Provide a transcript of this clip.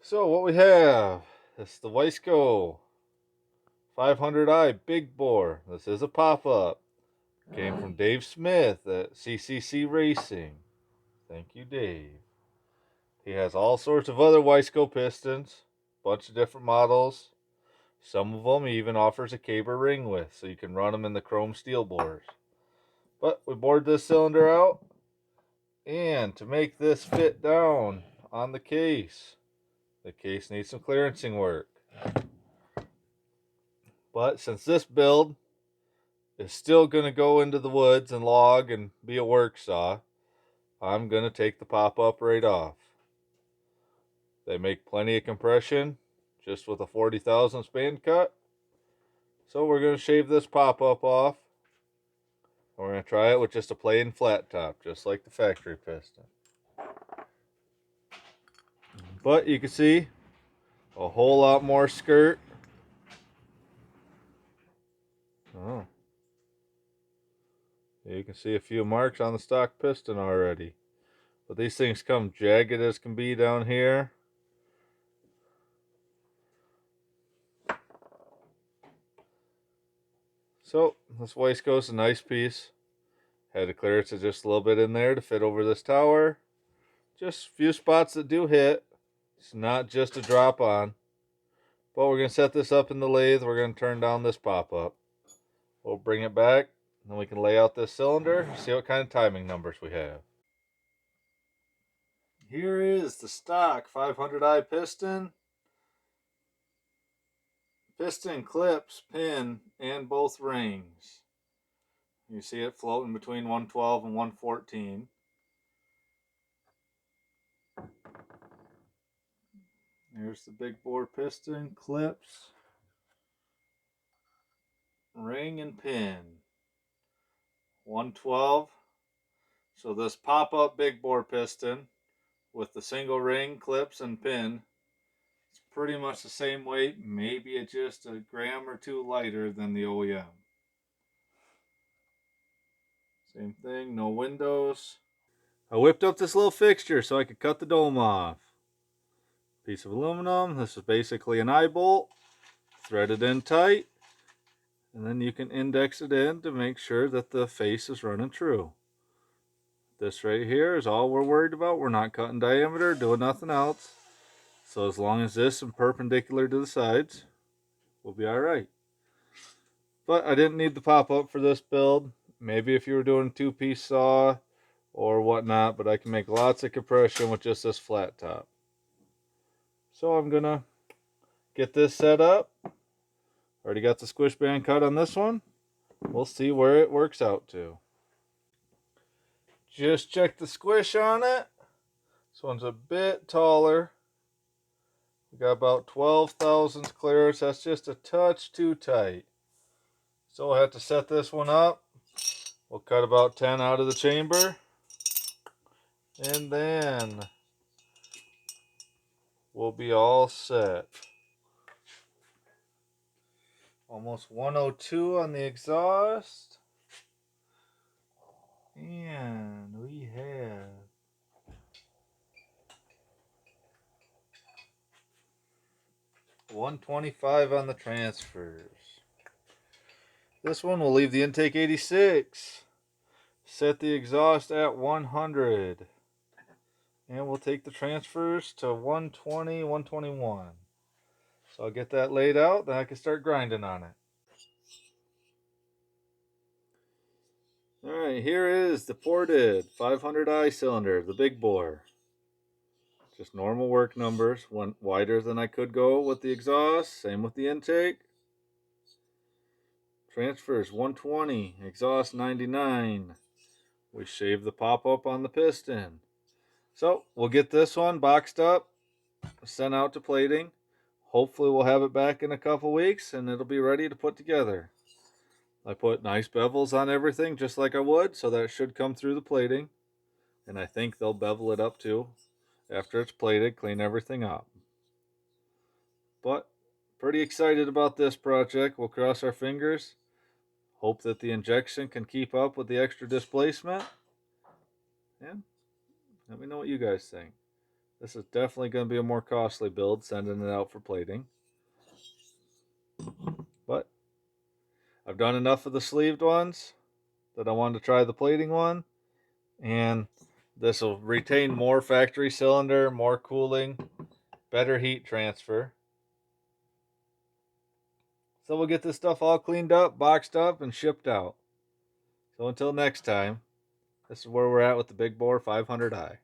So what we have is the Stihl 500i big bore. This is a pop-up. Came from Dave Smith at CCC Racing. Thank you, Dave. He has all sorts of other Wiseco pistons, bunch of different models. Some of them he even offers a caber ring with, so you can run them in the chrome steel bores. But we bored this cylinder out, and to make this fit down on the case needs some clearancing work. But since this build is still going to go into the woods and log and be a work saw, I'm going to take the pop-up right off. They make plenty of compression just with a 40 thousandths band cut. So we're going to shave this pop-up off. We're going to try it with just a plain flat top, just like the factory piston. But you can see a whole lot more skirt. Oh. You can see a few marks on the stock piston already. But these things come jagged as can be down here. So this waistcoat's a nice piece. Had to clear it just a little bit in there to fit over this tower. Just a few spots that do hit. It's not just a drop on. But we're going to set this up in the lathe. We're going to turn down this pop-up. We'll bring it back. And then we can lay out this cylinder. See what kind of timing numbers we have. Here is the stock 500i piston. Piston clips, pin, and both rings. You see it floating between 112 and 114. Here's the big bore piston, clips, ring, and pin. 112. So this pop-up big bore piston with the single ring, clips, and pin, it's pretty much the same weight, maybe it's just a gram or two lighter than the OEM. Same thing, no windows. I whipped up this little fixture so I could cut the dome off. Piece of aluminum. This is basically an eye bolt, threaded in tight, and then you can index it in to make sure that the face is running true. This right here is all we're worried about. We're not cutting diameter, doing nothing else. So as long as this is perpendicular to the sides, we'll be all right. But I didn't need the pop-up for this build. Maybe if you were doing a two-piece saw or whatnot, but I can make lots of compression with just this flat top. So I'm gonna get this set up. Already got the squish band cut on this one. We'll see where it works out to. Just check the squish on it. This one's a bit taller. We got about 12 thousandths clearance. That's just a touch too tight. So we'll have to set this one up. We'll cut about 10 out of the chamber. And then we'll be all set. Almost 102 on the exhaust. And we have 125 on the transfers. This one will leave the intake 86. Set the exhaust at 100. And we'll take the transfers to 120, 121. So I'll get that laid out, then I can start grinding on it. Alright, here is the ported 500i cylinder, the big bore. Just normal work numbers, one wider than I could go with the exhaust, same with the intake. Transfers 120, exhaust 99. We shaved the pop-up on the piston. So we'll get this one boxed up, sent out to plating. Hopefully we'll have it back in a couple weeks and it'll be ready to put together. I put nice bevels on everything just like I would, so that it should come through the plating. And I think they'll bevel it up too after it's plated, clean everything up. But pretty excited about this project. We'll cross our fingers. Hope that the injection can keep up with the extra displacement. And let me know what you guys think. This is definitely going to be a more costly build, sending it out for plating. But I've done enough of the sleeved ones that I wanted to try the plating one. And this will retain more factory cylinder, more cooling, better heat transfer. So we'll get this stuff all cleaned up, boxed up, and shipped out. So until next time, this is where we're at with the Big Bore 500i.